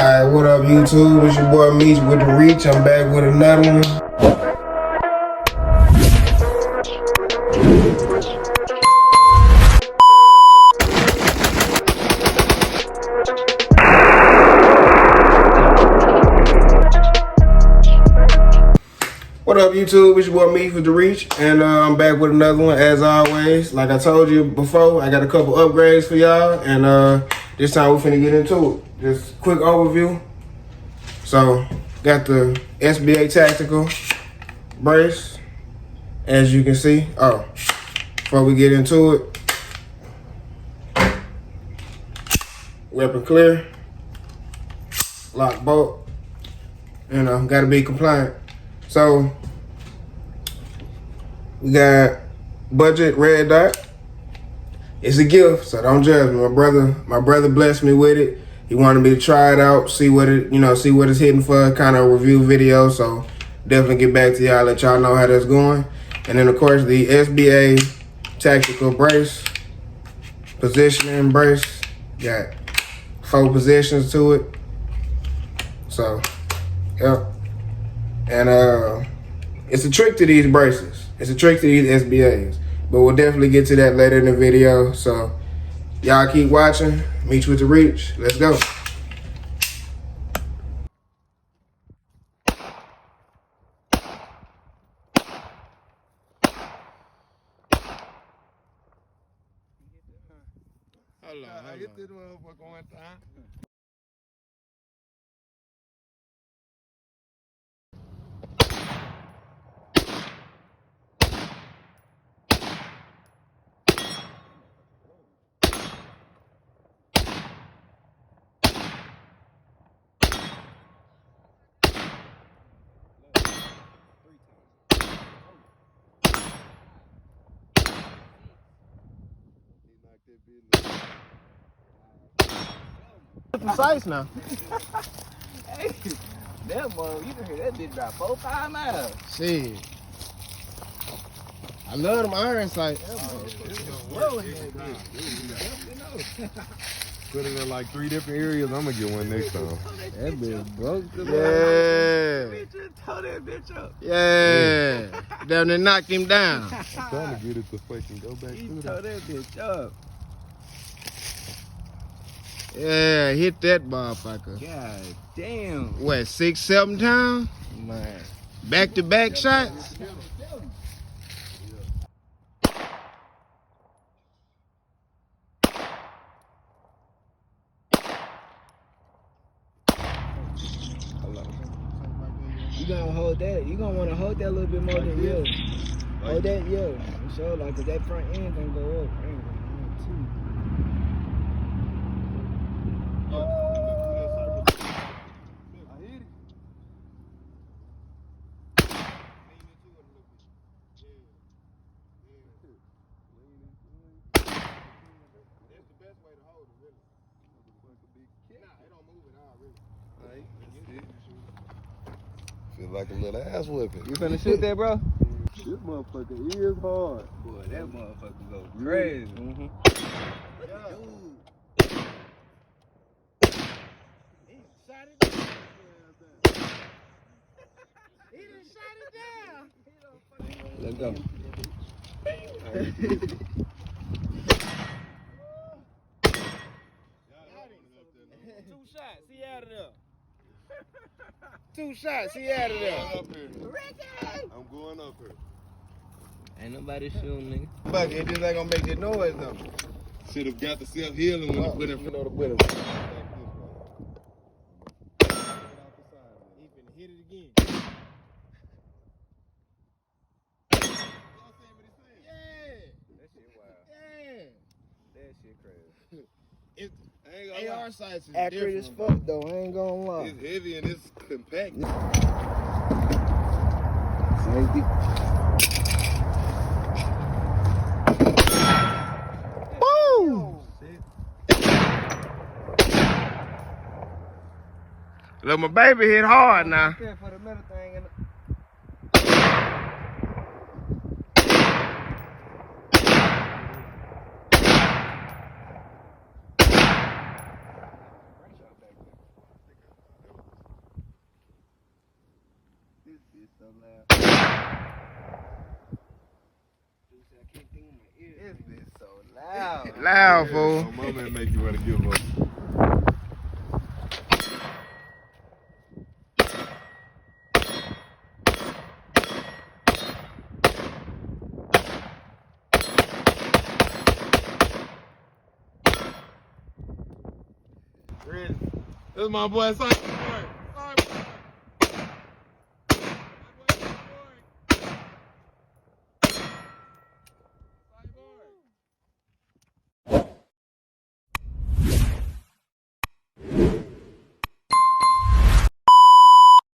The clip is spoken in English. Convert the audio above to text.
Alright, what up YouTube? It's your boy Meech with the Reach. I'm back with another one. What up YouTube? It's your boy Meech with the Reach, and I'm back with another one as always. Like I told you before, I got a couple upgrades for y'all, and this time we're finna get into it. Just quick overview. So, got the SBA Tactical brace, as you can see. Oh, before we get into it, weapon clear, lock bolt, gotta be compliant. So, we got budget red dot. It's a gift, so don't judge me. My brother blessed me with it. He wanted me to try it out, see what it's hitting for, kind of review video. So definitely get back to y'all, let y'all know how that's going. And then of course the SBA Tactical brace, positioning brace, got 4 positions to it. So, yep. And it's a trick to these braces. It's a trick to these SBAs. But we'll definitely get to that later in the video. So y'all keep watching. Meech with the Reach. Let's go. Hold on. I hit this motherfucker one time. Precise now. Hey, that boy, you can hear that bitch drop 4-5 miles. Shit. I love them iron sights. Put it in like 3 different areas. I'm gonna get one next time. That bitch broke. Yeah. Tow that bitch up. Yeah. Down there knocked him down. I'm trying to get it to fucking go back He to tow that. that bitch up. Yeah, hit that motherfucker. God damn. What, 6, 7 times? Man. Back-to-back shots? You gonna hold that? You gonna wanna hold that a little bit more than you. Hold that, yo. For sure, like, cause that front end gonna go up. I ain't gonna hold too. Feel like a little ass whipping. You finna shoot that, bro? This motherfucker is hard. Boy, that motherfucker go crazy. Mm-hmm. Let's go. 2 shots, he out of there. 2 shots, he out of there. I'm going up here. Ain't nobody shooting, nigga. But it just ain't gonna make that noise though. Should have got the self-healing when it put it in front of the window. He finna hit it again. That shit wild. Yeah. That shit crazy. AR sights is Accurate as different. fuck, though. I ain't gonna lie. It's heavy and it's compact. Safety. Boom! Look, my baby hit hard now. For the middle thing and So loud. Dude said, I can't think of my ears. This bitch so loud. Loud, fool. My man make you want to give up. This is my boy, son.